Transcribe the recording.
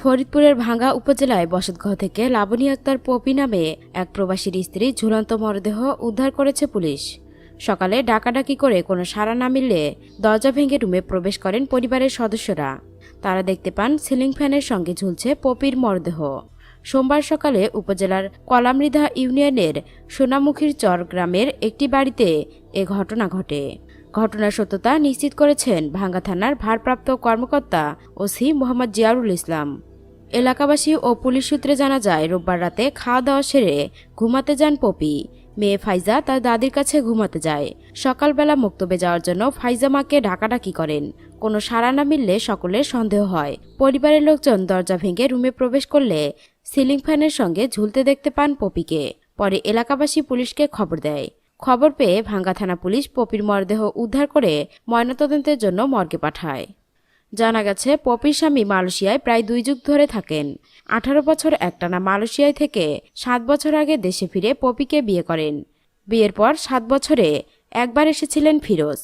ফরিদপুরের ভাঙ্গা উপজেলায় বসতঘর থেকে লাবনী আক্তার পপি নামে এক প্রবাসীর স্ত্রী ঝুলন্ত মরদেহ উদ্ধার করেছে পুলিশ। সকালে ডাকাডাকি করে কোনো সাড়া না মিললে দরজা ভেঙে রুমে প্রবেশ করেন পরিবারের সদস্যরা। তারা দেখতে পান সিলিং ফ্যানের সঙ্গে ঝুলছে পপির মরদেহ। সোমবার সকালে উপজেলার কলামৃধা ইউনিয়নের সোনামুখীর চর গ্রামের একটি বাড়িতে এ ঘটনা ঘটে। ঘটনার সত্যতা নিশ্চিত করেছেন ভাঙ্গা থানার ভারপ্রাপ্ত কর্মকর্তা ওসি মোহাম্মদ জিয়ারুল ইসলাম। এলাকাবাসী ও পুলিশ সূত্রে জানা যায়, রোববার রাতে খাওয়া দাওয়া সেরে ঘুমাতে যান পপি। মেয়ে ফাইজা তার দাদির কাছে ঘুমাতে যায়। সকালবেলা মক্তবে যাওয়ার জন্য ফাইজা মাকে ডাকাডাকি করেন। কোনো সাড়া না মিললে সকলের সন্দেহ হয়। পরিবারের লোকজন দরজা ভেঙে রুমে প্রবেশ করলে সিলিং ফ্যানের সঙ্গে ঝুলতে দেখতে পান পপিকে। পরে এলাকাবাসী পুলিশকে খবর দেয়। খবর পেয়ে ভাঙ্গা থানা পুলিশ পপির মরদেহ উদ্ধার করে ময়নাতদন্তের জন্য মর্গে পাঠায়। জানা গেছে, পপির স্বামী মালয়েশিয়ায় প্রায় 2 যুগ ধরে থাকেন। 18 বছর একটানা মালয়েশিয়ায় থেকে 7 বছর আগে দেশে ফিরে পপিকে বিয়ে করেন। বিয়ের পর 7 বছরে একবার এসেছিলেন ফিরোজ।